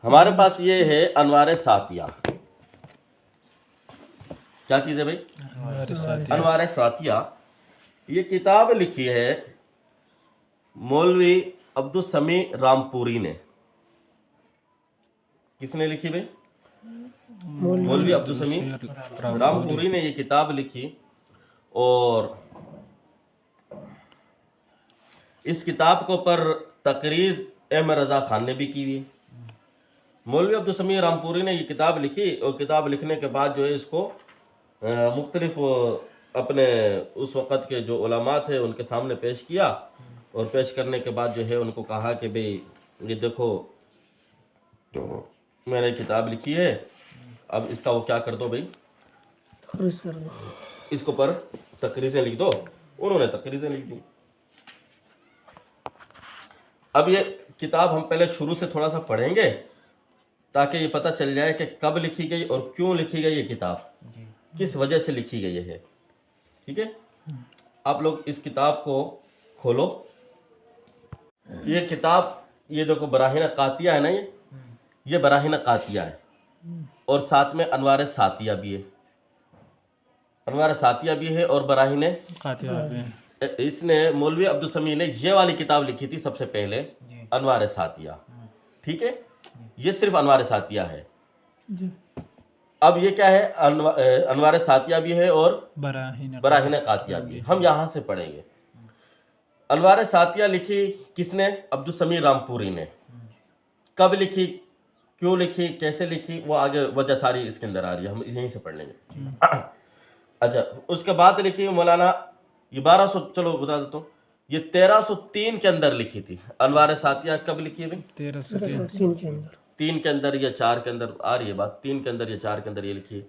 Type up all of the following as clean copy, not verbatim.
ہمارے پاس یہ ہے انوار ساتیہ. کیا چیز ہے بھائی؟ انوار ساتیہ. یہ کتاب لکھی ہے مولوی عبدالسمیع رامپوری نے. کس نے لکھی بھائی؟ مولوی عبدالسمیع رامپوری نے یہ کتاب لکھی. اور اس کتاب کو پر تقریض احمد رضا خان نے بھی کی ہوئی ہے. مولوی عبدالسمیع رامپوری نے یہ کتاب لکھی اور کتاب لکھنے کے بعد جو ہے اس کو مختلف اپنے اس وقت کے جو علماء تھے ان کے سامنے پیش کیا. اور پیش کرنے کے بعد جو ہے ان کو کہا کہ بھئی یہ دیکھو میں نے کتاب لکھی ہے, اب اس کا وہ کیا کر دو بھئی, اس کو پر تقریضیں لکھ دو. انہوں نے تقریضیں لکھ دی. اب یہ کتاب ہم پہلے شروع سے تھوڑا سا پڑھیں گے تاکہ یہ پتہ چل جائے کہ کب لکھی گئی اور کیوں لکھی گئی یہ کتاب, کس وجہ سے لکھی گئی ہے. ٹھیک ہے, آپ لوگ اس کتاب کو کھولو. یہ کتاب یہ دیکھو براہین قاطیہ ہے نا, یہ براہین قاطیہ ہے اور ساتھ میں انوار ساتیہ بھی ہے. انوار ساتیہ بھی ہے اور براہین قاطیہ بھی ہے. اس نے مولوی عبدالسمیع نے یہ والی کتاب لکھی تھی سب سے پہلے, انوار ساتیہ. ٹھیک ہے, یہ صرف انوار ساتیہ ہے. اب یہ کیا ہے, انوار ساتیہ بھی ہے اور براہین قاطیہ بھی ہے. ہم یہاں سے پڑھیں گے. انوار ساتیہ لکھی کس نے؟ عبدالسمیع رامپوری نے. کب لکھی, کیوں لکھی, کیسے لکھی, وہ آگے وجہ ساری اس کے اندر آ رہی ہے, ہم یہیں سے پڑھ لیں گے. اچھا, اس کے بعد لکھی مولانا یہ 1200, چلو بتا دیتا ہوں, یہ 1303 کے اندر لکھی تھی. انوار ساتیہ کب لکھی ہے بھائی؟ 1303 کے اندر. 3 کے اندر یا 4 کے اندر آ رہی ہے بات, 3 کے اندر یا 4 کے اندر یہ لکھی.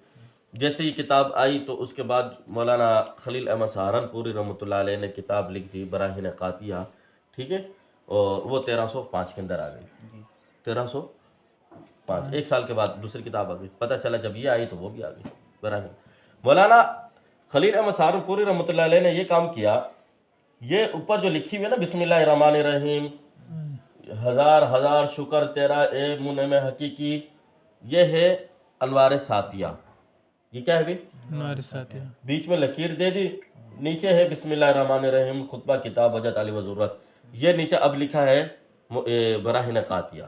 جیسے یہ کتاب آئی تو اس کے بعد مولانا خلیل احمد سہارنپوری رحمۃ اللہ علیہ نے کتاب لکھ دی براہین قاطیہ. ٹھیک ہے, اور وہ 1305 کے اندر آ گئی. 1305, ایک سال کے بعد دوسری کتاب آ گئی. پتہ چلا جب یہ آئی تو وہ بھی آ گئی براہین. مولانا خلیل احمد سہارنپوری رحمۃ اللہ علیہ نے یہ کام کیا, یہ اوپر جو لکھی ہوئی ہے نا بسم اللہ الرحمن الرحیم, ہزار ہزار شکر تیرا اے منعم حقیقی, یہ ہے انوار ساتیہ. یہ کیا ہے بھی؟ انوار ساتیہ. بیچ میں لکیر دے دی, نیچے ہے بسم اللہ الرحمن الرحیم خطبہ کتاب وجہ علی و ضرورت. یہ نیچے اب لکھا ہے براہین قاطیہ.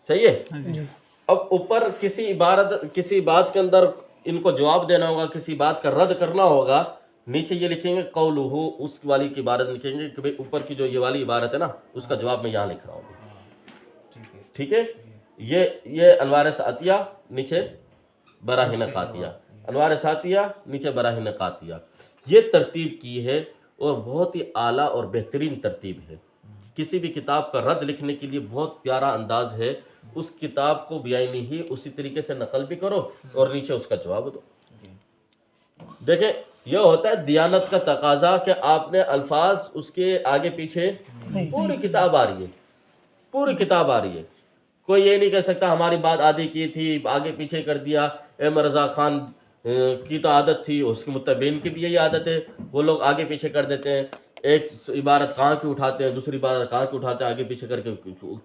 صحیح ہے. اب اوپر کسی عبارت, کسی بات کے اندر ان کو جواب دینا ہوگا, کسی بات کا رد کرنا ہوگا, نیچے یہ لکھیں گے قولہ, اس والی کی عبارت لکھیں گے کہ بھئی اوپر کی جو یہ والی عبارت ہے نا اس کا جواب میں یہاں لکھ رہا ہوں. ٹھیک ہے, یہ انوار ساتیہ, نیچے براہین قاطیہ, انوار ساتیہ, نیچے براہین قاطیہ. یہ ترتیب کی ہے اور بہت ہی اعلیٰ اور بہترین ترتیب ہے. کسی بھی کتاب کا رد لکھنے کے لیے بہت پیارا انداز ہے. اس کتاب کو بیانی ہی اسی طریقے سے نقل بھی کرو اور نیچے اس کا جواب دو. دیکھیں یہ ہوتا ہے دیانت کا تقاضا کہ آپ نے الفاظ اس کے آگے پیچھے, پوری کتاب آ رہی ہے, پوری کتاب آ رہی ہے. کوئی یہ نہیں کہہ سکتا ہماری بات آدھی کی تھی آگے پیچھے کر دیا. احمد رضا خان کی تو عادت تھی, اس کے متبعین کی بھی یہی عادت ہے, وہ لوگ آگے پیچھے کر دیتے ہیں, ایک عبارت کہاں کی اٹھاتے ہیں, دوسری عبارت کہاں کی اٹھاتے ہیں, آگے پیچھے کر کے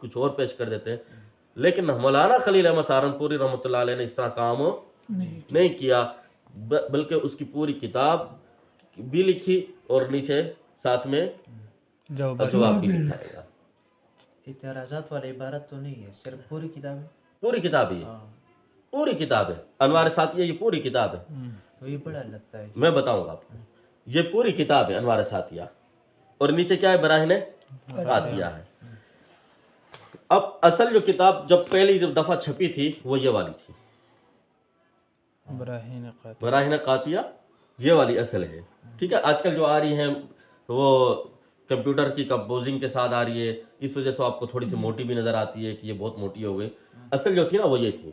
کچھ اور پیش کر دیتے ہیں. لیکن مولانا خلیل احمد سہارنپوری رحمۃ اللہ علیہ نے اس طرح کام نہیں کیا, بلکہ اس کی پوری کتاب بھی لکھی اور نیچے ساتھ میں جواب بھی لکھائے گا. اعتراضات والی عبارت تو نہیں ہے, صرف پوری کتاب ہے. پوری کتاب ہی ہے, پوری کتاب ہے. انوار ساتیہ یہ پوری کتاب ہے. وہی بڑا لگتا ہے. میں بتاؤں گا آپ کو, یہ پوری کتاب ہے انوار ساتیہ, اور نیچے کیا ہے, براہین قاطیہ ہے. اب اصل جو کتاب جب پہلی دفعہ چھپی تھی وہ یہ والی تھی, براہین قاطیہ, یہ والی اصل ہے. ٹھیک ہے, آج کل جو آ رہی ہیں وہ کمپیوٹر کی کمپوزنگ کے ساتھ آ رہی ہے, اس وجہ سے آپ کو تھوڑی سی موٹی بھی نظر آتی ہے کہ یہ بہت موٹی ہو گئی. اصل جو تھی نا وہ یہ تھی.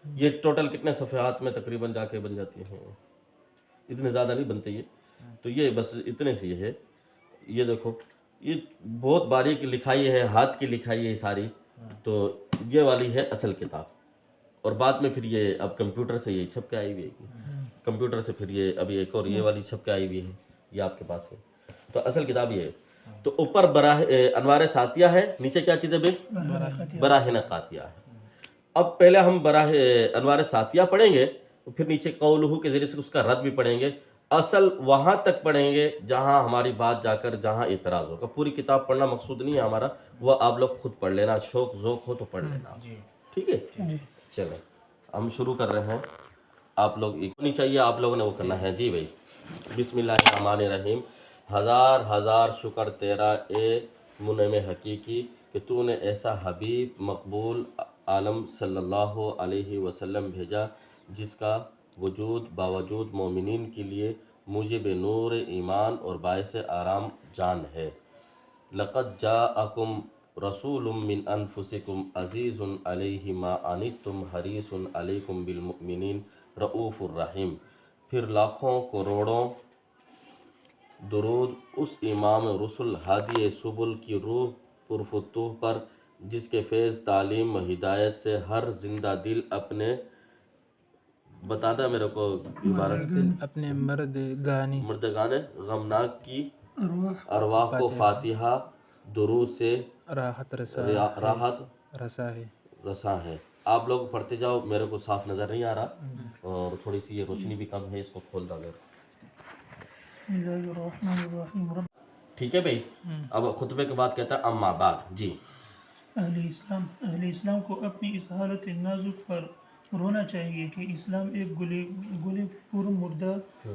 یہ ٹوٹل کتنے صفحات میں تقریباً جا کے بن جاتی ہیں, اتنے زیادہ نہیں بنتے یہ, تو یہ بس اتنے سے یہ ہے. یہ دیکھو یہ بہت باریک لکھائی ہے, ہاتھ کی لکھائی ہے ساری. تو یہ والی ہے اصل کتاب, اور بعد میں پھر یہ اب کمپیوٹر سے یہ چھپ کے آئی ہوئی ہے, کمپیوٹر سے پھر یہ ابھی ایک اور یہ والی چھپ کے آئی ہوئی ہے, یہ آپ کے پاس ہے. تو اصل کتاب یہ ہے. تو اوپر انوار ساتیہ ہے، نیچے کیا چیز ہے بھائی؟ براہین قاطیہ ہے۔ اب پہلے ہم انوار ساتیہ پڑھیں گے، پھر نیچے قولہ کے ذریعے سے اس کا رد بھی پڑھیں گے۔ اصل وہاں تک پڑھیں گے جہاں ہماری بات جا کر جہاں اعتراض ہوگا۔ پوری کتاب پڑھنا مقصود نہیں ہے ہمارا، وہ آپ لوگ خود پڑھ لینا، شوق ذوق ہو تو پڑھ لینا، ٹھیک ہے؟ چلیں ہم شروع کر رہے ہیں۔ آپ لوگ نہیں چاہیے، آپ لوگوں نے وہ کرنا ہے۔ جی بھائی، بسم اللہ الرحمن الرحیم۔ ہزار ہزار شکر تیرا اے منعم حقیقی کہ تو نے ایسا حبیب مقبول عالم صلی اللہ علیہ وسلم بھیجا جس کا وجود باوجود مومنین کے لیے موجب نور ایمان اور باعث آرام جان ہے۔ لقد جاءکم رسول من انفسکم عزیز علیہ ما عنتم حریص علیکم بالمؤمنین رؤوف الرحیم۔ پھر لاکھوں کروڑوں درود اس امام رسل ہادی سبل کی روح پرفتوح پر جس کے فیض تعلیم و ہدایت سے ہر زندہ دل اپنے بتانا میرے کو عبارت اپنے مردگانی غمناک کی ارواح کو فاتحہ درود سے راحت رسا ہے۔ آپ لوگ پڑھتے جاؤ، میرے کو صاف نظر نہیں آ رہا اور تھوڑی سی یہ روشنی بھی کم ہے، اس کو کھول ڈالیں۔ ٹھیک ہے بھائی، اب خطبے کے بعد کہتا ہے اما بعد۔ جی، اہل اسلام کو اپنی اس حالت نازک پر رونا چاہیے کہ اسلام ایک گلے پر مردہ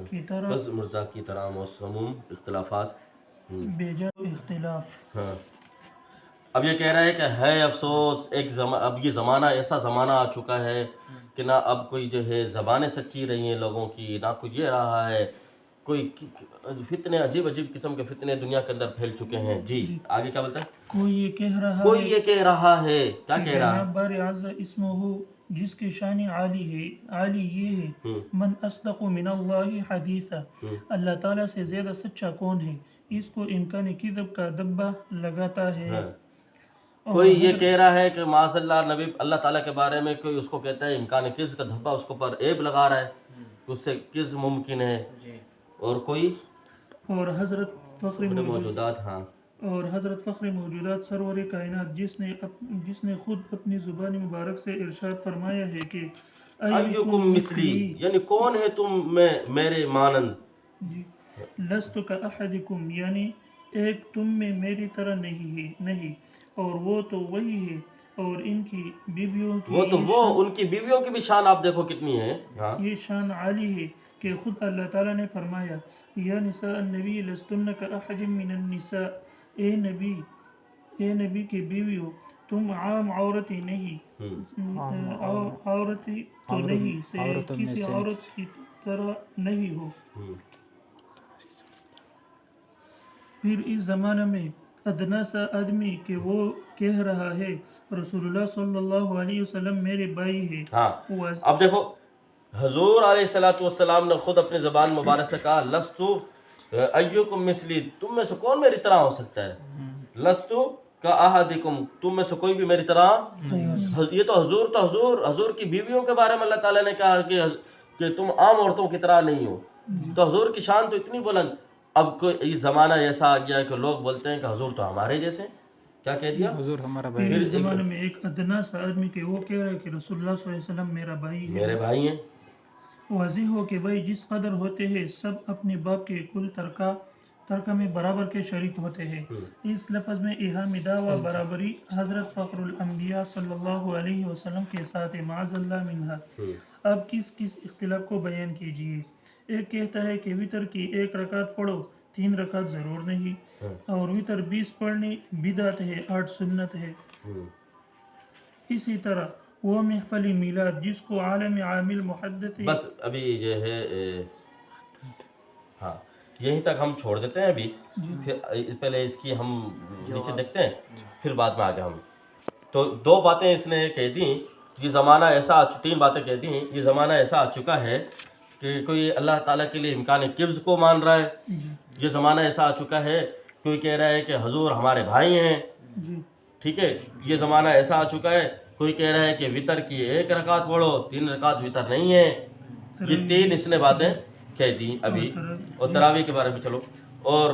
کی طرح بس مردہ کی طرح موسموم اختلافات بیجا اختلاف۔ ہاں، اب یہ کہہ رہا ہے کہ ہے افسوس اب یہ زمانہ ایسا زمانہ آ چکا ہے کہ نہ اب کوئی جو ہے زبانیں سچی رہی ہیں لوگوں کی، نہ کوئی یہ رہا ہے، کوئی فتنے عجیب عجیب قسم کے فتنے دنیا کے اندر پھیل چکے ہیں۔ جی آگے کیا بولتا ہے؟ کوئی یہ کہہ رہا ہے کیا کہہ رہا ہے؟ جناب بار اعظم اسمہ جس کی شان عالی یہ ہے، من اصدق من اللہ حدیثا، اللہ تعالیٰ سے زیادہ سچا کون ہے؟ اس کو امکان کذب کا دبہ لگاتا ہے۔ کوئی یہ کہہ رہا ہے کہ معاذ اللہ نبی اللہ تعالیٰ کے بارے میں کوئی اس کو کہتا ہے امکان کذب کا دھبا، اس کو پر عیب لگا رہا ہے کہ اس سے کذب ممکن ہے۔ اور کوئی اور حضرت فخر موجودات، ہاں، اور حضرت فخر موجودات سرور کائنات جس نے خود اپنی زبان مبارک سے ارشاد فرمایا ہے کہ ایکم مثلی، یعنی کون ہے تم میں میرے مانند؟ جی، لست کاحدکم، یعنی ایک تم میں میری طرح نہیں، اور وہ تو وہی ہے، اور ان کی بیویوں کی ان کی بیویوں کی بھی شان آپ دیکھو کتنی ہے۔ یہ شان عالی ہے کہ خود اللہ تعالیٰ نے فرمایا یا نساء النبی لستن کاحد من النساء، اے نبی کی بیویوں تم عام عورتی نہیں، عورتی تو نہیں سے کسی عورت کی طرح نہیں ہو۔ پھر اس زمانے میں ادنا سا آدمی کہ وہ کہہ رہا ہے رسول اللہ صلی اللہ علیہ وسلم میرے بھائی ہے۔ ہاں، اب دیکھو حضور علیہ السلام نے خود اپنی زبان مبارک سے کہا لستو ایکم مثلی، تم میں سے کون میری طرح ہو سکتا ہے؟ لستو کاحدکم، تم میں سے کوئی بھی میری طرح۔ یہ تو حضور کی بیویوں کے بارے میں اللہ تعالیٰ نے کہا کہ تم عام عورتوں کی طرح نہیں ہو، تو حضور کی شان تو اتنی بلند۔ اب کوئی زمانہ ایسا آ گیا ہے کہ لوگ بولتے ہیں کہ حضور تو ہمارے جیسے، کیا کہہ دیا؟ حضور ہمارا پھر اس زمانے میں ایک ادنا سا آدمی کہ وہ کہہ رہا ہے کہ رسول اللہ صلی اللہ علیہ وسلم میرا بھائی ہے، میرے بھائی ہیں۔ واضح ہو کہ بھائی جس قدر ہوتے ہیں سب اپنے باپ کے کل ترکہ میں برابر کے شریک ہوتے ہیں۔ اس لفظ میں ایہام دعویٰ برابری حضرت فخر الانبیاء صلی اللہ علیہ وسلم کے ساتھ معاذ اللہ منہا۔ اب کس اختلاف کو بیان کیجئے؟ ایک کہتا ہے کہ وتر کی 1 رکعت پڑھو، 3 رکعت ضرور نہیں، اور وتر 20 پڑھنی بدعت ہے، 8 سنت ہے۔ اسی طرح وہ محفل میلاد جس کو عالم عامل محدث، بس ابھی یہ ہے ہاں یہیں تک ہم چھوڑ دیتے ہیں ابھی، پھر پہلے اس کی ہم نیچے دیکھتے ہیں، پھر بعد میں آگے ہم تو 2 باتیں اس نے کہہ دیں۔ یہ زمانہ ایسا 3 باتیں کہہ دیں، یہ زمانہ ایسا آ چکا ہے کہ کوئی اللہ تعالیٰ کے لیے امکان قبض کو مان رہا ہے۔ یہ زمانہ ایسا آ چکا ہے کوئی کہہ رہا ہے کہ حضور ہمارے بھائی ہیں، ٹھیک ہے۔ یہ زمانہ ایسا آ چکا ہے کوئی کہہ رہا ہے کہ وتر کی 1 رکعت پڑھو، 3 رکعت وتر نہیں ہے۔ یہ 3 اس نے باتیں کہہ دیں ابھی، اور تراویح کے بارے میں چلو، اور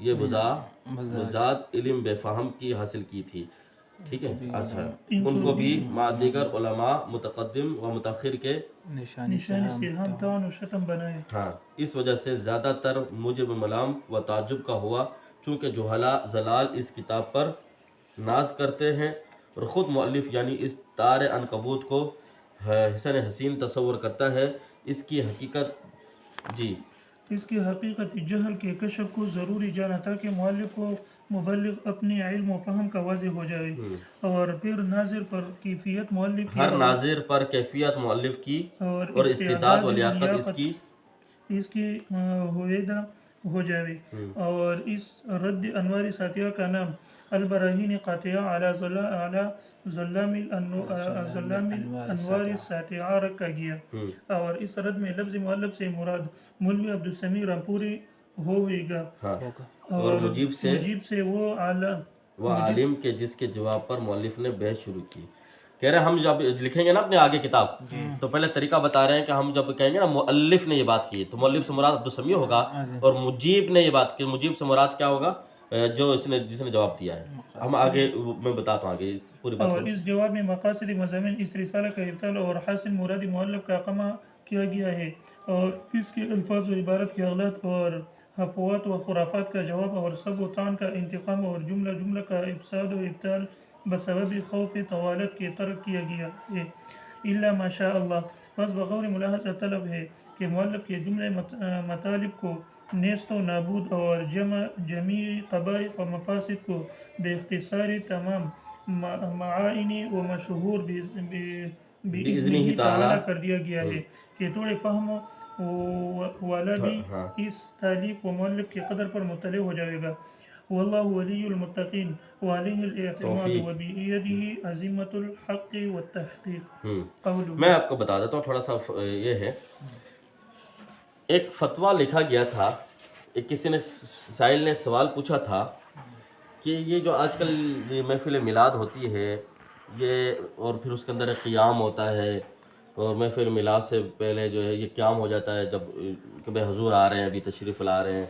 یہ بذات علم بے فہم کی حاصل کی تھی. ٹھیک ہے. اچھا ان کو بھی مع دیگر علماء متقدم و متاخر کے نشانی نشانی سے ہم تان و شتم بنائے. ہاں اس وجہ سے زیادہ تر موجب ملام و تعجب کا ہوا چونکہ جہلا زلال اس کتاب پر ناز کرتے ہیں اور خود مؤلف یعنی اس تار عنکبوت کو حسن حسین تصور کرتا ہے. اس کی حقیقت جی اس کی حقیقت جہل کے کشف کو ضروری جانا تاکہ مؤلف کو مبلغ اپنے علم و فہم کا واضح ہو جائے اور پھر ناظر پر کیفیت مؤلف کی ہر ناظر پر کیفیت مؤلف کی اور استعداد و لیاقت اس کی ہویدہ ہو جائے اور اس رد انوار ساتیہ کا نام البراہین قاطعہ علی ظلام الانوار الساتعہ رکھا گیا اور اس رد میں لفظ مؤلف سے مراد مولوی عبدالسمیع رامپوری ہوئے گا اور مجیب سے وہ عالم کے جس کے جواب پر مؤلف نے بحث شروع کی. کہہ رہے ہیں ہم جب لکھیں گے نا اپنے آگے کتاب تو پہلے طریقہ بتا رہے ہیں کہ ہم جب کہیں گے نا مؤلف نے یہ بات کی تو مؤلف سے مراد عبدالسمیع ہوگا اور مجیب نے یہ بات کی. مجیب سے مراد کیا ہوگا؟ جو جس نے جواب دیا ہے. ہم آگے میں بتاتا ہوں آگے پوری بات. اور اس جواب میں مقاصد مضامین اس رسالہ کا ابطال اور حاصل مراد مؤلف کا قمع کیا گیا ہے اور اس کے الفاظ و عبارت کے اغلاط اور افواہات و خرافات کا جواب اور سب و طعن کا انتقام اور جملہ کا افساد و ابطال بسبب خوف طوالت کے ترک کیا گیا ہے. الا ماشاء اللہ بس بغور ملاحظہ طلب ہے کہ مؤلف کے جملے مطالب کو نیست و نابود اور جمیع قبائح و مفاسد کو بے اختصار تمام معائنی و مشہور بإذنہ تعالی کر دیا گیا ہے کہ تھوڑے فہم والا بھی اس تالیف و مؤلف کے قدر پر مطلع ہو جائے گا. واللہ ولی المتقین وعلیہ الاعتماد وبیدہ عزیمۃ الحق والتحقیق. میں آپ کو بتا دیتا ہوں تھوڑا سا. یہ ہے ایک فتویٰ لکھا گیا تھا. کسی نے سائل نے سوال پوچھا تھا کہ یہ جو آج کل یہ محفل میلاد ہوتی ہے یہ اور پھر اس کے اندر ایک قیام ہوتا ہے اور محفل میلاد سے پہلے جو ہے یہ قیام ہو جاتا ہے جب کہ بھائی حضور آ رہے ہیں ابھی تشریف لا رہے ہیں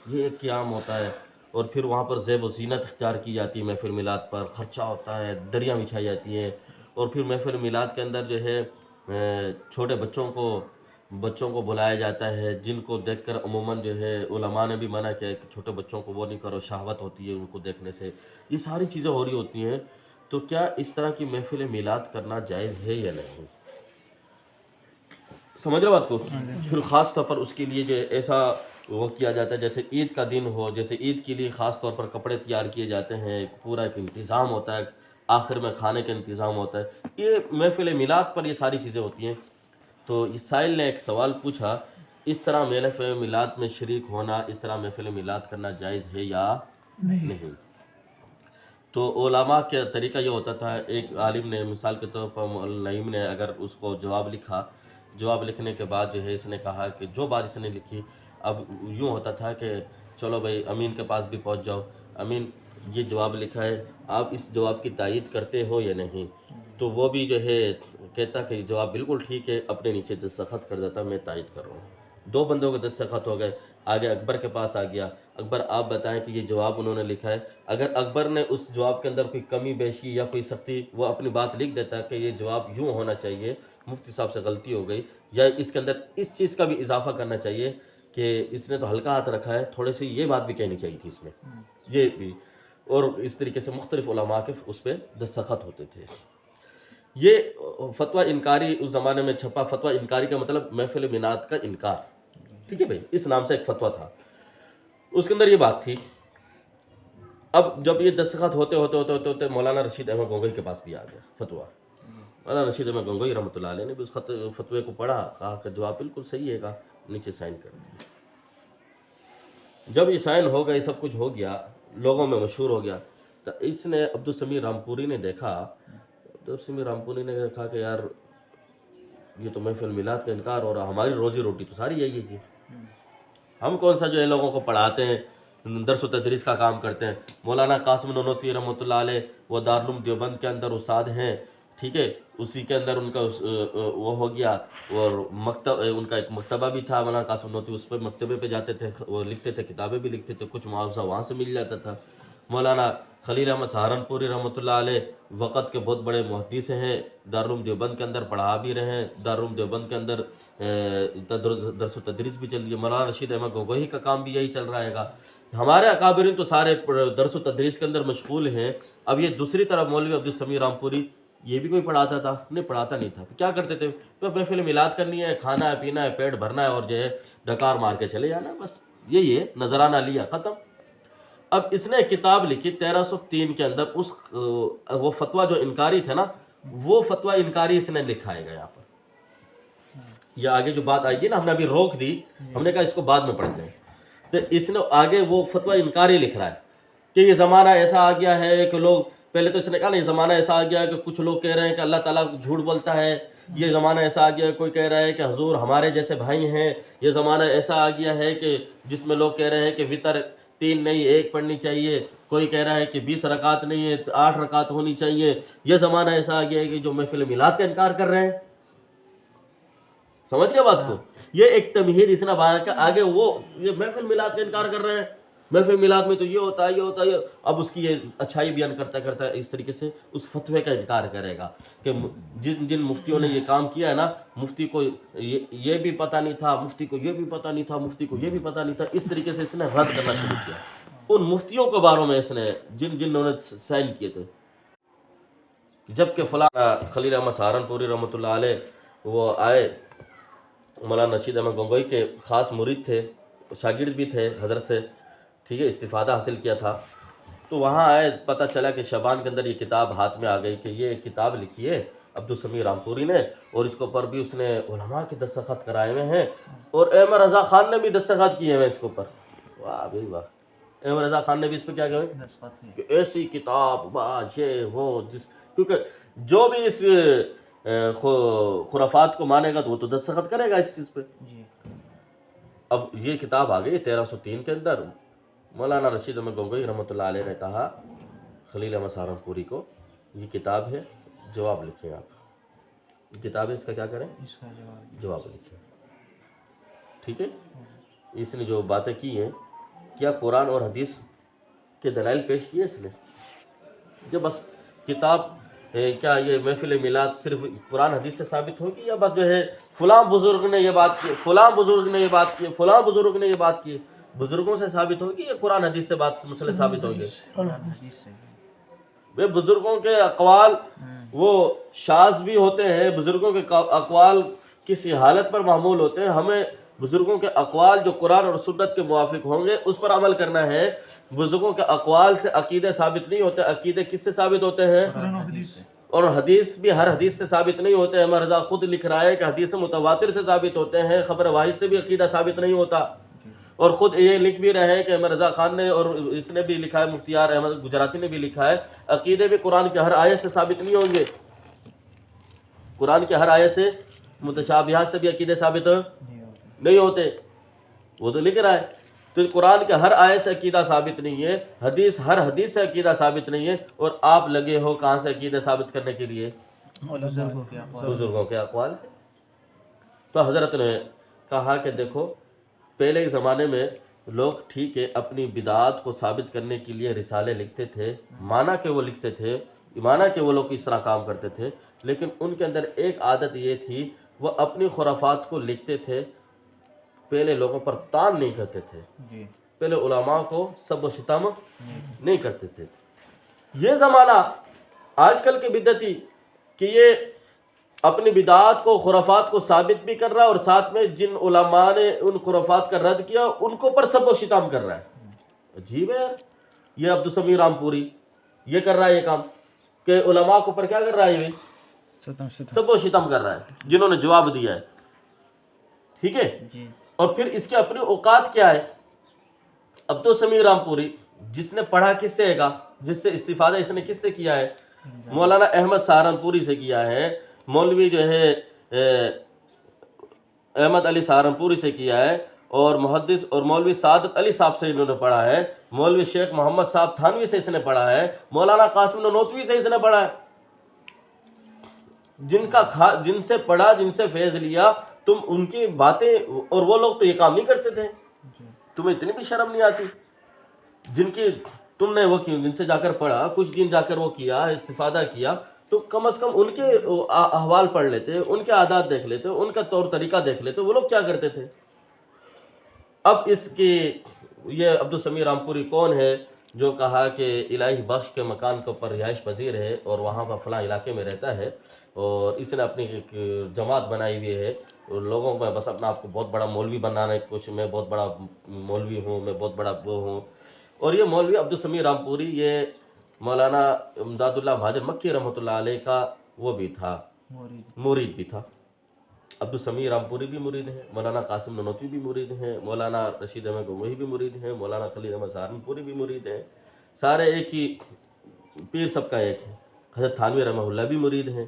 یہ ایک قیام ہوتا ہے اور پھر وہاں پر زیب و زینت اختیار کی جاتی ہے. محفل میلاد پر خرچہ ہوتا ہے دریاں بچھائی جاتی ہیں اور پھر محفل میلاد کے اندر جو ہے چھوٹے بچوں کو بلایا جاتا ہے جن کو دیکھ کر عموماً جو ہے علماء نے بھی منع کیا کہ چھوٹے بچوں کو وہ نہیں کرو شہوت ہوتی ہے ان کو دیکھنے سے. یہ ساری چیزیں ہو رہی ہوتی ہیں تو کیا اس طرح کی محفل میلاد کرنا جائز ہے یا نہیں؟ سمجھ رہے بات کو؟ پھر خاص طور پر اس کے لیے جو ایسا وہ کیا جاتا ہے جیسے عید کا دن ہو جیسے عید کے لیے خاص طور پر کپڑے تیار کیے جاتے ہیں پورا ایک انتظام ہوتا ہے آخر میں کھانے کا انتظام ہوتا ہے. یہ محفل میلاد پر یہ ساری چیزیں ہوتی ہیں. تو سائل نے ایک سوال پوچھا اس طرح محفل میلاد میں شریک ہونا اس طرح محفل میلاد کرنا جائز ہے یا نہیں؟ تو علماء کا طریقہ یہ ہوتا تھا ایک عالم نے مثال کے طور پر نعیم نے اگر اس کو جواب لکھا جواب لکھنے کے بعد جو ہے اس نے کہا کہ جو بات اس نے لکھی اب یوں ہوتا تھا کہ چلو بھائی امین کے پاس بھی پہنچ جاؤ امین یہ جواب لکھا ہے آپ اس جواب کی تائید کرتے ہو یا نہیں؟ تو وہ بھی جو ہے کہتا کہ جواب بالکل ٹھیک ہے اپنے نیچے دستخط کر دیتا میں تائید کر رہا ہوں. 2 بندوں کے دستخط ہو گئے آگے اکبر کے پاس آ گیا. اکبر آپ بتائیں کہ یہ جواب انہوں نے لکھا ہے. اگر اکبر نے اس جواب کے اندر کوئی کمی بیشی یا کوئی سختی وہ اپنی بات لکھ دیتا کہ یہ جواب یوں ہونا چاہیے مفتی صاحب سے غلطی ہو گئی یا اس کے اندر اس چیز کا بھی اضافہ کرنا چاہیے کہ اس نے تو ہلکا ہاتھ رکھا ہے تھوڑے سی یہ بات بھی کہنی چاہیے تھی اس میں یہ بھی. اور اس طریقے سے مختلف علماء کے اس پہ دستخط ہوتے تھے. یہ فتویٰ انکاری اس زمانے میں چھپا. فتویٰ انکاری کا مطلب محفل میلاد کا انکار. ٹھیک ہے بھائی اس نام سے ایک فتویٰ تھا اس کے اندر یہ بات تھی. اب جب یہ دستخط ہوتے مولانا رشید احمد گنگوئی کے پاس بھی آ گیا فتویٰ. مولانا رشید احمد گنگوئی رحمۃ اللہ علیہ نے بھی اس فتوے کو پڑھا کہا کہ جواب بالکل صحیح ہے کہا نیچے سائن کر دیا. جب یہ سائن ہو گئے سب کچھ ہو گیا لوگوں میں مشہور ہو گیا تو اس نے عبدالسمیع رامپوری نے دیکھا. عبدالسمیع رامپوری نے کہا کہ یار یہ تو محفل میلاد کا انکار ہو رہا ہماری روزی روٹی تو ساری یہی ہے ہم کون سا جو ہے لوگوں کو پڑھاتے ہیں درس و تدریس کا کام کرتے ہیں. مولانا قاسم نانوتوی رحمۃ اللہ علیہ وہ دارالعلوم دیوبند کے اندر استاد ہیں. ٹھیک ہے، اسی کے اندر ان کا وہ ہو گیا، اور مکتب ان کا ایک مکتبہ بھی تھا مولانا قاسم نوتوی، اس پہ مکتبے پہ جاتے تھے، وہ لکھتے تھے، کتابیں بھی لکھتے تھے، کچھ معاوضہ وہاں سے مل جاتا تھا۔ مولانا خلیل احمد سہارنپوری رحمۃ اللہ علیہ وقت کے بہت بڑے محدث ہیں، دارالعلوم دیوبند کے اندر پڑھا بھی رہے ہیں، دارالعلوم دیوبند کے اندر درس و تدریس بھی چل رہی ہے، مولانا رشید احمد گنگوہی کا کام بھی یہی چل رہے گا۔ ہمارے اکابرین تو سارے درس و تدریس کے اندر مشغول ہیں۔ اب یہ دوسری طرف مولوی عبدالسمیع رامپوری، یہ بھی کوئی پڑھاتا تھا؟ نہیں، پڑھاتا نہیں تھا۔ کیا کرتے تھے؟ تو محفل میلاد کرنی ہے، کھانا ہے، پینا ہے، پیٹ بھرنا ہے، اور جو ہے ڈکار مار کے چلے جانا، بس یہی ہے، نذرانہ لیا، ختم۔ اب اس نے ایک کتاب لکھی 1303 کے اندر، اس وہ فتویٰ جو انکاری تھے نا، وہ فتویٰ انکاری اس نے لکھا ہے یہاں پر۔ یہ آگے جو بات آئے گی نا، ہم نے ابھی روک دی، ہم نے کہا اس کو بعد میں پڑھتے ہیں، تو اس نے آگے وہ فتویٰ انکاری لکھ رہا ہے کہ یہ زمانہ ایسا آ گیا ہے کہ لوگ، پہلے تو اس نے کہا نا یہ زمانہ ایسا آ گیا ہے کہ کچھ لوگ کہہ رہے ہیں کہ اللہ تعالیٰ جھوٹ بولتا ہے، یہ زمانہ ایسا آ گیا ہے کوئی کہہ رہا ہے کہ حضور ہمارے جیسے بھائی ہیں، یہ زمانہ ایسا آ گیا ہے کہ جس میں لوگ کہہ رہے ہیں کہ وطر 3 نہیں 1 پڑھنی چاہیے، کوئی کہہ رہا ہے کہ 20 رکعت نہیں ہے 8 رکعت ہونی چاہیے، یہ زمانہ ایسا آ گیا ہے کہ جو محفل میلاد کا انکار کر رہے ہیں۔ سمجھ گیا بات کو؟ یہ ایک تمہید اس نے بیان کیا، آگے وہ یہ محفل میلاد کا انکار کر رہے ہیں، محفل میلاد میں تو یہ ہوتا ہے، یہ ہوتا ہے، اب اس کی یہ اچھائی بیان کرتا کرتا اس طریقے سے اس فتوے کا انکار کرے گا کہ جن مفتیوں نے یہ کام کیا ہے نا، مفتی کو یہ بھی پتہ نہیں تھا، مفتی کو یہ بھی پتہ نہیں تھا، مفتی کو یہ بھی پتہ نہیں تھا، اس طریقے سے اس نے رد کرنا شروع کیا ان مفتیوں کے بارے میں، اس نے جنہوں نے سائن کیے تھے۔ جبکہ فلاں خلیل احمد سہارنپوری رحمۃ اللہ علیہ وہ آئے، مولانا رشید احمد گنگوہی کے خاص مرید تھے، شاگرد بھی تھے حضرت سے، ٹھیک ہے، استفادہ حاصل کیا تھا، تو وہاں آئے، پتہ چلا کہ شعبان کے اندر یہ کتاب ہاتھ میں آ گئی کہ یہ ایک کتاب لکھی ہے عبدالسمیع رامپوری نے، اور اس کے اوپر بھی اس نے علماء کے دستخط کرائے ہوئے ہیں، اور احمد رضا خان نے بھی دستخط کیے ہوئے اس کے اوپر۔ واہ بھائی واہ، احمد رضا خان نے بھی اس پہ کیا کہا کہ ایسی کتاب، واہ یہ وہ، کیونکہ جو بھی اس خرافات کو مانے گا تو وہ تو دستخط کرے گا اس چیز پہ۔ اب یہ کتاب آ گئی 1303 کے اندر، مولانا رشید احمد گنگوہی رحمۃ اللہ علیہ نے کہا خلیل احمد سہارنپوری کو، یہ کتاب ہے، جواب لکھیں آپ، یہ کتاب ہے، اس کا کیا کریں؟ اس کا جواب لکھیں، ٹھیک ہے۔ اس نے جو باتیں کی ہیں، کیا قرآن اور حدیث کے دلائل پیش کیے اس نے؟ جو بس کتاب کیا یہ محفل میلاد صرف قرآن حدیث سے ثابت ہوگی، یا بس جو ہے فلاں بزرگ نے یہ بات کی، فلاں بزرگ نے یہ بات کی، فلاں بزرگ نے یہ بات کی، بزرگوں سے ثابت ہوگی یا قرآن حدیث سے بات مسئلے ثابت ہوں گے؟ وہ بزرگوں کے اقوال وہ شاذ بھی ہوتے ہیں، بزرگوں کے اقوال کسی حالت پر معمول ہوتے ہیں، ہمیں بزرگوں کے اقوال جو قرآن اور سنت کے موافق ہوں گے اس پر عمل کرنا ہے۔ بزرگوں کے اقوال سے عقیدے ثابت نہیں ہوتے، عقیدے کس سے ثابت ہوتے ہیں؟ اور حدیث بھی ہر حدیث سے ثابت نہیں ہوتے۔ احمد رضا خود لکھ رہا ہے کہ حدیث متواتر سے ثابت ہوتے ہیں، خبر واحد سے بھی عقیدہ ثابت نہیں ہوتا، اور خود یہ لکھ بھی رہے ہیں کہ احمد رضا خان نے، اور اس نے بھی لکھا ہے، مفتیار احمد گجراتی نے بھی لکھا ہے، عقیدے بھی قرآن کے ہر آیت سے ثابت نہیں ہوں گے، قرآن کے ہر آیت سے متشابہات سے بھی عقیدے ثابت نہیں ہوتے، وہ تو لکھ رہا ہے۔ تو قرآن کے ہر آیت سے عقیدہ ثابت نہیں ہے، ہر حدیث سے عقیدہ ثابت نہیں ہے، اور آپ لگے ہو کہاں سے عقیدہ ثابت کرنے کے لیے؟ بزرگوں کے اقوال سے۔ تو حضرت نے کہا کہ دیکھو، پہلے کے زمانے میں لوگ ٹھیک ہے اپنی بدعات کو ثابت کرنے کے لیے رسالے لکھتے تھے، مانا کہ وہ لکھتے تھے، مانا کہ وہ لوگ اس طرح کام کرتے تھے، لیکن ان کے اندر ایک عادت یہ تھی، وہ اپنی خرافات کو لکھتے تھے، پہلے لوگوں پر طعن نہیں کرتے تھے، پہلے علماء کو سب و شتم نہیں کرتے تھے۔ یہ زمانہ آج کل کے بدعتی کہ یہ اپنی بدعات کو، خرافات کو ثابت بھی کر رہا ہے، اور ساتھ میں جن علماء نے ان خرافات کا رد کیا ان کو پر سب و شتم کر رہا ہے۔ عجیب ہے یار، یہ عبدالسمیع رامپوری یہ کر رہا ہے یہ کام کہ علماء کو پر کیا کر رہا ہے، یہ سب و شتم کر رہا ہے جنہوں نے جواب دیا ہے، ٹھیک ہے۔ اور پھر اس کے اپنے اوقات کیا ہے؟ عبدالسمیع رامپوری جس نے پڑھا کس سے گا، جس سے استفادہ اس نے کس سے کیا ہے؟ مولانا احمد سہارنپوری سے کیا ہے، مولوی جو ہے احمد علی سہارنپوری سے کیا ہے، اور محدث اور مولوی سعادت علی صاحب سے انہوں نے پڑھا ہے، مولوی شیخ محمد صاحب تھانوی سے اس نے پڑھا ہے، مولانا قاسم نوتوی سے اس نے پڑھا ہے۔ جن سے پڑھا، جن سے فیض لیا، تم ان کی باتیں، اور وہ لوگ تو یہ کام نہیں کرتے تھے، تمہیں اتنی بھی شرم نہیں آتی؟ جن کی تم نے وہ کی، جن سے جا کر پڑھا، کچھ دن جا کر وہ کیا، استفادہ کیا، تو کم از کم ان کے احوال پڑھ لیتے، ان کے عادات دیکھ لیتے، ان کا طور طریقہ دیکھ لیتے، وہ لوگ کیا کرتے تھے۔ اب اس کی یہ عبدالسمیع رامپوری کون ہے جو کہا کہ الہی بخش کے مکان کے اوپر رہائش پذیر ہے اور وہاں پر فلاں علاقے میں رہتا ہے، اور اس نے اپنی ایک جماعت بنائی ہوئی ہے، اور لوگوں میں بس اپنا آپ کو بہت بڑا مولوی بنانے کی کوشش، میں بہت بڑا مولوی ہوں، میں بہت بڑا وہ ہوں۔ اور یہ مولوی عبدالسمیع رامپوری یہ مولانا امداد اللہ مہاجر مکی رحمۃ اللہ علیہ کا وہ بھی تھا، مرید بھی تھا۔ عبدالسمیع رامپوری بھی مرید ہیں، مولانا قاسم نانوتوی بھی مرید ہیں، مولانا رشید احمد گنگوہی بھی مرید ہیں، مولانا خلیل احمد سہارنپوری بھی مرید ہیں، سارے ایک ہی پیر، سب کا ایک ہے۔ حضرت تھانوی رحمہ اللہ بھی مرید ہیں،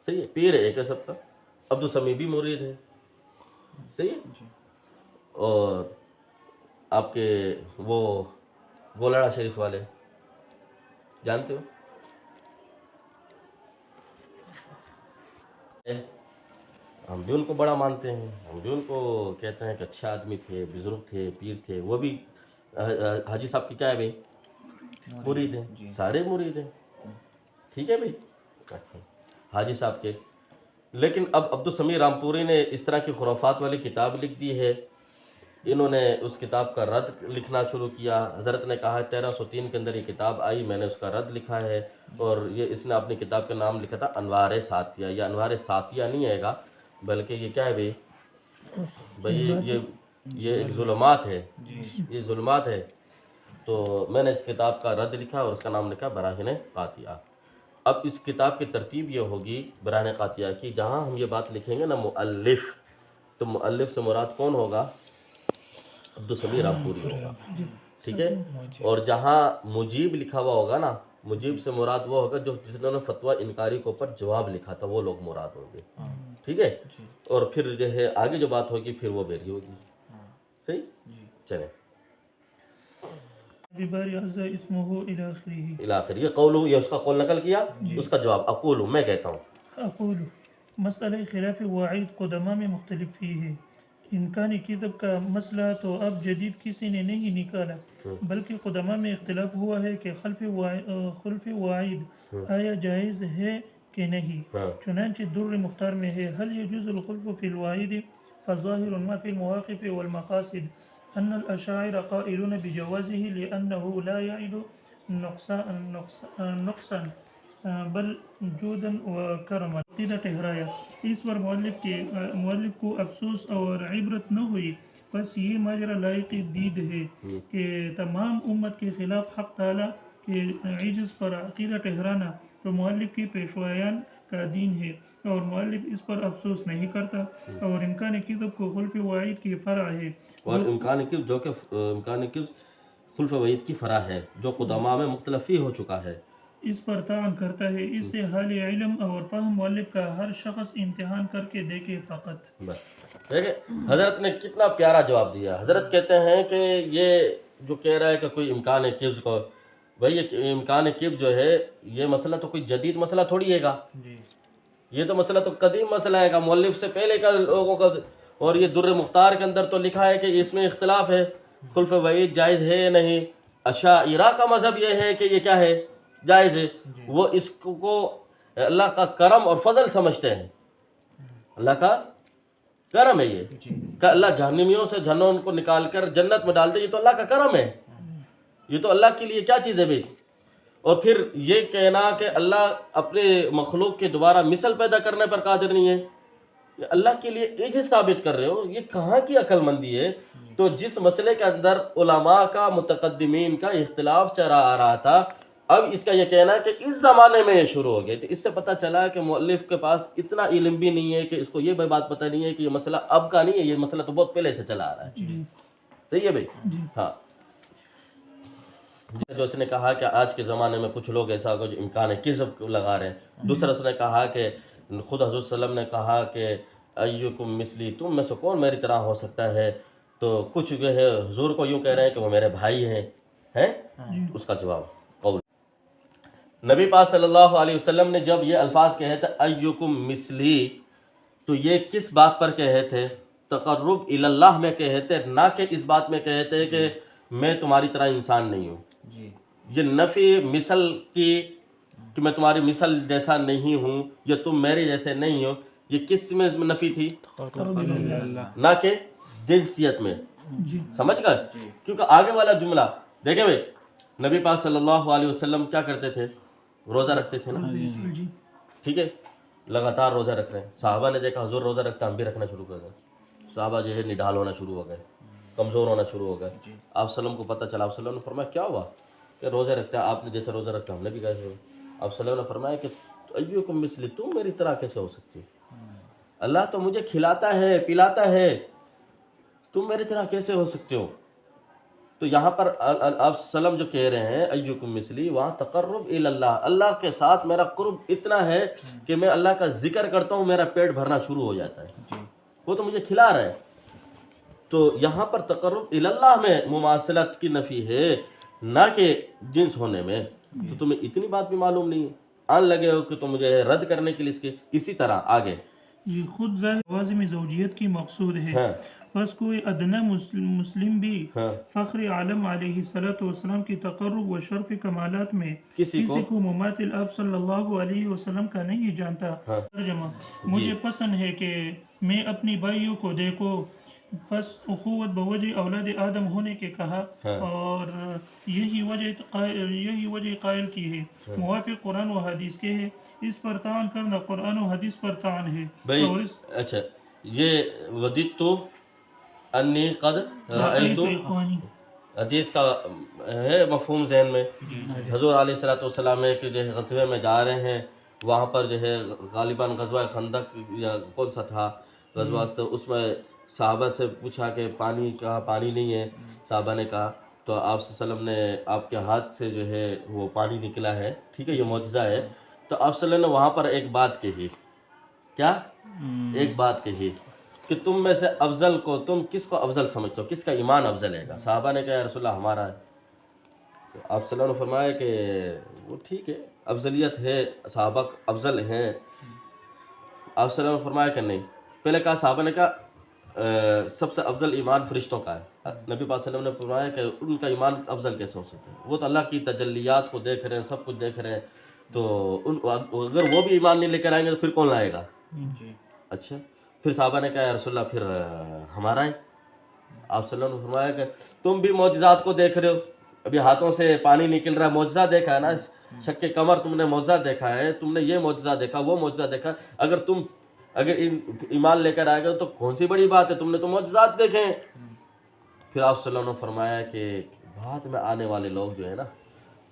صحیح ہے، پیر ایک ہے سب کا۔ عبدالسمیع بھی مرید ہے، صحیح ہے۔ اور آپ کے وہ گولڑا شریف والے جانتے ہو، ہم بھی ان کو بڑا مانتے ہیں، ہم بھی ان کو کہتے ہیں کہ اچھے آدمی تھے، بزرگ تھے، پیر تھے۔ وہ بھی حاجی صاحب کی کیا ہے بھائی؟ مرید ہیں، سارے مرید ہیں، ٹھیک ہے بھائی، حاجی صاحب کے۔ لیکن اب عبدالسمیع رامپوری نے اس طرح کی خرافات والی کتاب لکھ دی ہے، انہوں نے اس کتاب کا رد لکھنا شروع کیا۔ حضرت نے کہا 1303 کے اندر یہ کتاب آئی، میں نے اس کا رد لکھا ہے، اور یہ اس نے اپنی کتاب کا نام لکھا تھا انوار ساتیہ۔ یہ انوار ساتیہ نہیں آئے گا، بلکہ یہ کیا ہے بھائی، یہ ایک ظلمات ہے، یہ ظلمات ہے۔ تو میں نے اس کتاب کا رد لکھا اور اس کا نام لکھا براہین قاطعہ۔ اب اس کتاب کی ترتیب یہ ہوگی براہین قاطعہ کی، جہاں ہم یہ بات لکھیں گے نا مؤلف، تو مؤلف سے مراد کون ہوگا؟ عبدالسمیع رامپوری ہوگا، ٹھیک ہے۔ اور جہاں مجیب لکھا ہوا ہوگا نا، مجیب سے مراد وہ ہوگا جس نے فتویٰ انکاری کے اوپر جواب لکھا تھا، وہ لوگ مراد ہوں گے، ٹھیک ہے۔ اور پھر جو ہے آگے جو بات ہوگی پھر وہ بیری ہوگی، صحیح، چلیں بباری عز اسمہ الی آخرہ۔ الی آخر، یہ قول، یہ اس کا قول نقل کیا، اس کا جواب اقول، میں کہتا ہوں۔ اقول مسئلہ خلاف وعید قدماء میں مختلف ہی ہے۔ امکان کذب کا مسئلہ تو اب جدید کسی نے نہیں نکالا، بلکہ قدماء میں اختلاف ہوا ہے کہ خلف وعید آیا جائز ہے کہ نہیں۔ چنانچہ در مختار میں ہے هل يجوز الخلف في الوعید فظاہر ما في المواقف والمقاصد ان الاشاعرة قائلون بجوازه لأنه لا يعد نقصا بل جودا وکرما۔ عقیدہ ٹھہرایا، اس پر مؤلف کو افسوس اور عبرت نہ ہوئی، بس یہ ماجرا لائق دید ہے کہ تمام امت کے خلاف حق تعالیٰ کے عجز پر عقیدہ ٹھہرانا تو مؤلف کی پیشوایان کا دین ہے، اور مؤلف اس پر افسوس نہیں کرتا، اور امکان کذب کو خلف وعید کی فرع ہے، اور امکان کذب جو کہ امکان کذب خلف وعید کی فرع ہے، جو قدماء میں مختلف ہی ہو چکا ہے، اس پر تعین کرتا ہے۔ اس سے حال علم اور فہم مؤلف کا ہر شخص امتحان کر کے دیکھے فقط۔ بس دیکھیں حضرت نے کتنا پیارا جواب دیا۔ حضرت کہتے ہیں کہ یہ جو کہہ رہا ہے کہ کوئی امکان کذب کو، بھائی یہ امکان کذب جو ہے یہ مسئلہ تو کوئی جدید مسئلہ تھوڑی ہے گا، یہ تو مسئلہ تو قدیم مسئلہ ہے گا، مؤلف سے پہلے کا لوگوں کا۔ اور یہ در مختار کے اندر تو لکھا ہے کہ اس میں اختلاف ہے، خلف وعید جائز ہے یا نہیں۔ اشاعرہ کا مذہب یہ ہے کہ یہ کیا ہے، جائز ہے، وہ اس کو اللہ کا کرم اور فضل سمجھتے ہیں، اللہ کا کرم ہے یہ کہ اللہ جہنمیوں سے جہنم کو نکال کر جنت میں ڈال دے، یہ تو اللہ کا کرم ہے، یہ تو اللہ کے لیے کیا چیز ہے بھائی۔ اور پھر یہ کہنا کہ اللہ اپنے مخلوق کے دوبارہ مثل پیدا کرنے پر قادر نہیں ہے، یہ اللہ کے لیے عجز ثابت کر رہے ہو، یہ کہاں کی عقل مندی ہے۔ تو جس مسئلے کے اندر علماء کا، متقدمین کا اختلاف چلا آ رہا تھا، اب اس کا یہ کہنا ہے کہ اس زمانے میں یہ شروع ہو گئے، تو اس سے پتہ چلا کہ مؤلف کے پاس اتنا علم بھی نہیں ہے کہ اس کو یہ بات پتہ نہیں ہے کہ یہ مسئلہ اب کا نہیں ہے، یہ مسئلہ تو بہت پہلے سے چلا آ رہا ہے، صحیح ہے بھائی۔ ہاں، جو اس نے کہا کہ آج کے زمانے میں کچھ لوگ ایسا جو امکان کذب لگا رہے ہیں۔ دوسرا اس نے کہا کہ خود حضرت صلی اللہ علیہ وسلم نے کہا کہ ایکم مثلی، تم میں سے کون میری طرح ہو سکتا ہے، تو کچھ جو ہے حضور کو یوں کہہ رہے ہیں کہ وہ میرے بھائی ہیں، اس کا جواب قول نبی پاک صلی اللہ علیہ وسلم نے جب یہ الفاظ کہے تھے ایکم مثلی، تو یہ کس بات پر کہے تھے؟ تقرب الی اللہ میں کہے تھے، نہ کہ اس بات میں کہے تھے کہ میں تمہاری طرح انسان نہیں ہوں۔ جی یہ نفی مثل کی کہ میں تمہاری مثل جیسا نہیں ہوں یا تم میرے جیسے نہیں ہو، یہ کس میں نفی تھی؟ نہ کہ جنسیت میں۔ جی سمجھ گئے؟ کیونکہ آگے والا جملہ دیکھیں بھائی، نبی پاک صلی اللہ علیہ وسلم کیا کرتے تھے؟ روزہ رکھتے تھے نا، جی ٹھیک ہے، لگاتار روزہ رکھ رہے ہیں۔ صحابہ نے دیکھا حضور روزہ رکھتا، ہم بھی رکھنا شروع کر دیں۔ صحابہ جو ہے نڈھال ہونا شروع ہو گئے، کمزور ہونا شروع ہو گئے۔ آپ وسلم کو پتہ چلا، آپ وسلم نے فرمایا کیا ہوا کہ روزہ رکھتا ہے، آپ نے جیسے روزہ رکھتا ہم نے بھی کیسے ہو؟ آپ وسلم نے فرمایا کہ ایکم مثلی، تم میری طرح کیسے ہو سکتی ہو؟ اللہ تو مجھے کھلاتا ہے پلاتا ہے، تم میری طرح کیسے ہو سکتے ہو؟ تو یہاں پر آپ وسلم جو کہہ رہے ہیں ایکم مثلی، وہاں تقرب الی اللہ، اللہ کے ساتھ میرا قرب اتنا ہے کہ میں اللہ کا ذکر کرتا ہوں میرا پیٹ بھرنا شروع ہو جاتا ہے، وہ تو مجھے کھلا رہا ہے۔ تو یہاں پر تقرب الی اللہ میں مماثلت کی نفی ہے، نہ کہ جنس ہونے میں۔ تو تمہیں اتنی بات بھی معلوم نہیں ہے، آن لگے ہو کہ تم مجھے رد کرنے کے لیے اس کے۔ اسی طرح آگے جی خود ظاہر لوازم زوجیت کی مقصود ہے، ہاں بس کوئی ادنیٰ مسلم بھی ہاں فخر عالم علیہ السلام کی تقرب و شرف کمالات میں کسی کو مماثل آپ صلی اللہ علیہ وسلم کا نہیں جانتا۔ ہاں ترجمہ: مجھے پسند ہے کہ میں اپنی بھائیوں کو دیکھو، بس اخوت بوجہ اولاد آدم ہونے کے کہا، اور یہی وجہ قائل کی ہے، موافق قرآن و حدیث کے ہے، اس پر تعان کرنا قرآن و حدیث پر تعان ہے۔ بھائی اچھا، یہ وددت انی قد رأیت اخوانی حدیث کا ہے مفہوم ذہن میں۔ حضور علیہ السلام ہے کہ جو ہے غزوے میں جا رہے ہیں، وہاں پر جو ہے غالباً غزوہ خندق یا کون سا تھا غزوہ، تو اس میں صحابہ سے پوچھا کہ پانی کہاں، پانی نہیں ہے۔ صحابہ نے کہا تو آپ صلی اللہ علیہ وسلم نے آپ کے ہاتھ سے جو ہے وہ پانی نکلا ہے، ٹھیک ہے، یہ معجزہ ہے۔ تو آپ صلی اللہ علیہ وسلم نے وہاں پر ایک بات کہی، کیا ایک بات کہی کہ تم میں سے افضل کو تم کس کو افضل سمجھتے ہو، کس کا ایمان افضل ہے گا؟ صحابہ نے کہا یا رسول اللہ ہمارا ہے۔ تو آپ صلی اللہ علیہ وسلم نے فرمایا کہ وہ ٹھیک ہے، افضلیت ہے، صحابہ افضل ہیں۔ آپ صلی اللہ علیہ وسلم نے فرمایا کہ نہیں، پہلے کہا صحابہ نے کہا سب سے افضل ایمان فرشتوں کا ہے۔ نبی پاک صلی اللہ علیہ وسلم نے فرمایا کہ ان کا ایمان افضل کیسے ہو سکتا ہے؟ وہ تو اللہ کی تجلیات کو دیکھ رہے ہیں، سب کچھ دیکھ رہے ہیں، تو اگر وہ بھی ایمان نہیں لے کر آئیں گے تو پھر کون لائے گا؟ اچھا، پھر صحابہ نے کہا یا رسول اللہ پھر ہمارا ہے۔ آپ صلی اللہ علیہ وسلم نے فرمایا کہ تم بھی معجزات کو دیکھ رہے ہو، ابھی ہاتھوں سے پانی نکل رہا ہے، معجزہ دیکھا ہے نا، شق کمر تم نے معجزہ دیکھا ہے، تم نے یہ معجزہ دیکھا، وہ معجزہ دیکھا، اگر ایمان لے کر آئے گا تو کون سی بڑی بات ہے، تم نے تو معجزات دیکھے ہیں۔ پھر آپ صلی اللہ علیہ وسلم نے فرمایا کہ بعد میں آنے والے لوگ جو ہے نا،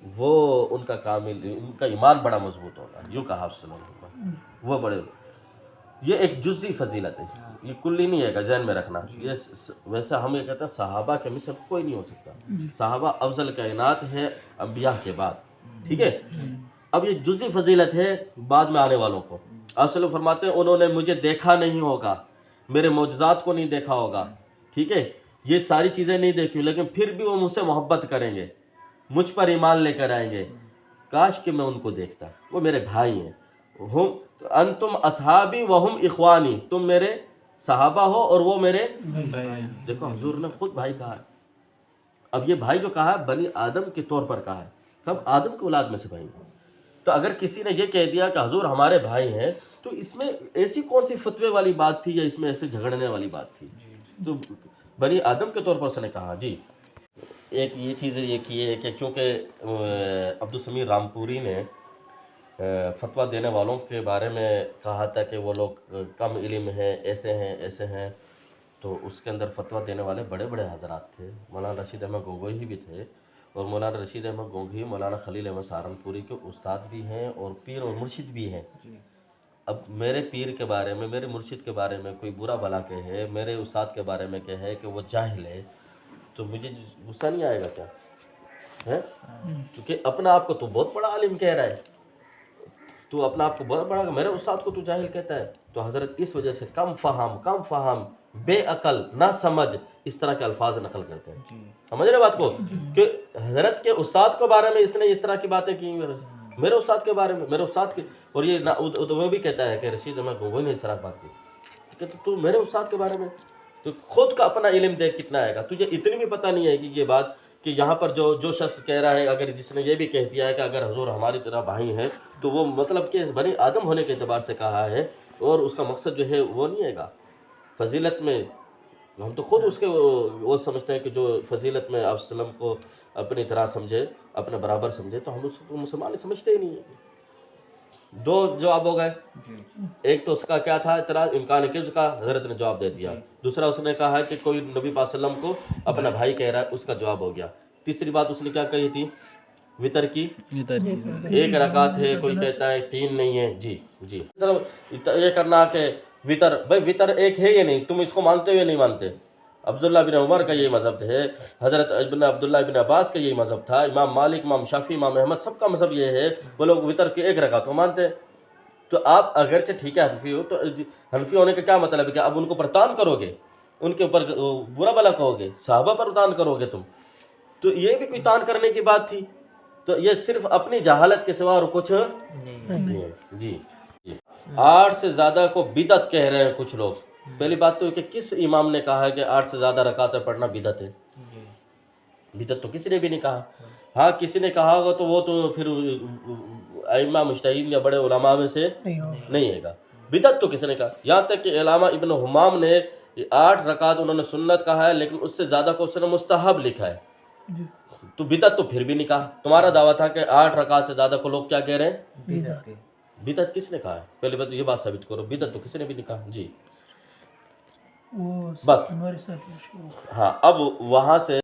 وہ ان کا ایمان بڑا مضبوط ہوگا، یوں کہا آپ صلی اللہ علیہ وسلم، وہ بڑے، یہ ایک جزئی فضیلت ہے، یہ کلی نہیں ہے گا، ذہن میں رکھنا۔ یہ ویسے ہم یہ کہتے ہیں صحابہ کے مثل کوئی نہیں ہو سکتا، صحابہ افضل کائنات ہے انبیاء کے بعد، ٹھیک ہے۔ اب یہ جزئی فضیلت ہے بعد میں آنے والوں کو۔ آپ صلی اللہ علیہ وسلم فرماتے ہیں انہوں نے مجھے دیکھا نہیں ہوگا، میرے معجزات کو نہیں دیکھا ہوگا، ٹھیک ہے، یہ ساری چیزیں نہیں دیکھی، لیکن پھر بھی وہ مجھ سے محبت کریں گے، مجھ پر ایمان لے کر آئیں گے۔ کاش کہ میں ان کو دیکھتا، وہ میرے بھائی ہیں، انتم اصحابی وہم اخوانی، تم میرے صحابہ ہو اور وہ میرے دیکھو حضور نے خود بھائی کہا ہے۔ اب یہ بھائی جو کہا ہے بنی آدم کے طور پر کہا ہے، تب آدم کی اولاد میں سے بھائی ہیں۔ تو اگر کسی نے یہ کہہ دیا کہ حضور ہمارے بھائی ہیں، تو اس میں ایسی کون سی فتوے والی بات تھی یا اس میں ایسے جھگڑنے والی بات تھی؟ تو بنی آدم کے طور پر اس نے کہا۔ جی ایک یہ چیز یہ کی ہے کہ چونکہ عبدالسمیع رامپوری نے فتویٰ دینے والوں کے بارے میں کہا تھا کہ وہ لوگ کم علم ہیں، ایسے ہیں، تو اس کے اندر فتویٰ دینے والے بڑے بڑے حضرات تھے، مولانا رشید احمد گنگوہی بھی تھے، اور مولانا رشید احمد گنگوہی مولانا خلیل احمد سہارنپوری کے استاد بھی ہیں اور پیر اور مرشد بھی ہیں۔ اب میرے پیر کے بارے میں، میرے مرشد کے بارے میں کوئی برا بھلا کہے، میرے استاد کے بارے میں کہے کہ وہ جاہل ہے، تو مجھے غصہ نہیں آئے گا کیا ہے؟ کیونکہ اپنا آپ کو تو بہت بڑا عالم کہہ رہا ہے، تو اپنا آپ کو بہت بڑا، میرے استاد کو تو جاہل کہتا ہے، تو حضرت اس وجہ سے کم فہم، بے عقل، نہ سمجھ، اس طرح کے الفاظ نقل کرتے ہیں۔ سمجھ رہے بات کو کہ حضرت کے استاد کے بارے میں اس نے اس طرح کی باتیں کی، میرے استاد کے بارے میں، میرے استاد کے، اور یہ تو وہ بھی کہتا ہے کہ رشید احمد کو وہی نہیں سراغ بات کی کہ تو میرے استاد کے بارے میں تو خود کا اپنا علم دیکھ کتنا آئے گا، تجھے اتنی بھی پتہ نہیں ہے کہ یہ بات کہ یہاں پر جو شخص کہہ رہا ہے، اگر جس نے یہ بھی کہہ دیا ہے کہ اگر حضور ہماری طرح بھائی ہیں تو وہ مطلب کہ بنی آدم ہونے کے اعتبار سے کہا ہے، اور اس کا مقصد جو ہے وہ نہیں ہے گا فضیلت میں، ہم تو خود اس کے وہ سمجھتے ہیں کہ جو فضیلت میں آپ وسلم کو اپنی طرح سمجھے، اپنے برابر سمجھے، تو ہم اس کو مسلمان سمجھتے ہی نہیں ہیں۔ دو جواب ہو گئے، ایک تو اس کا کیا تھا اعتراض، امکان کذب کا، حضرت نے جواب دے دیا۔ دوسرا اس نے کہا کہ کوئی نبی پاک صلی اللہ علیہ وسلم کو اپنا بھائی کہہ رہا ہے، اس کا جواب ہو گیا۔ تیسری بات اس نے کیا کہی تھی، وطر کی ایک رکعت ہے، کوئی کہتا ہے 3 نہیں ہے، جی یہ کرنا کہ وطر، بھائی وطر ایک ہے یا نہیں، تم اس کو مانتے ہو یا نہیں مانتے؟ عبداللہ بن عمر کا یہی مذہب ہے، حضرت ابن عبداللہ بن عباس کا یہی مذہب تھا، امام مالک، امام شافعی، امام احمد، سب کا مذہب یہ ہے، وہ لوگ وطر کی ایک رکعت کو مانتے ہیں۔ تو آپ اگرچہ ٹھیک ہے حنفی ہو، تو حنفی ہونے کا کیا مطلب ہے کہ اب ان کو پرتان کرو گے، ان کے اوپر برا بھلا کہو گے، صحابہ پر تان کرو گے تم، تو یہ بھی کوئی تان کرنے کی بات تھی؟ تو یہ صرف اپنی جہالت کے سوا اور کچھ نہیں ہے۔ جی 8 سے زیادہ کو بدعت کہہ رہے ہیں کچھ لوگ۔ پہلی بات تو کہ کس امام نے کہا ہے کہ 8 سے زیادہ رکعتیں پڑھنا بدعت ہے؟ بدعت تو کسی نے بھی نہیں کہا۔ ہاں کسی نے کہا ہوگا تو وہ تو پھر ائمہ مجتہدین یا بڑے علماء میں سے نہیں ہے گا۔ بدعت تو کسی نے کہا، یہاں تک کہ علامہ ابن حمام نے 8 رکعت انہوں نے سنت کہا ہے، لیکن اس سے زیادہ کو اس نے مستحب لکھا ہے، تو بدعت تو پھر بھی نہیں کہا۔ تمہارا دعویٰ تھا کہ 8 رکعت سے زیادہ کو لوگ کیا کہہ رہے ہیں؟ بدعت کس نے کہا ہے؟ پہلے بات یہ بات ثابت کرو، بدعت تو کسی نے بھی نہیں کہا۔ جی وہ بس ہمارے ساتھ ہاں، اب وہاں سے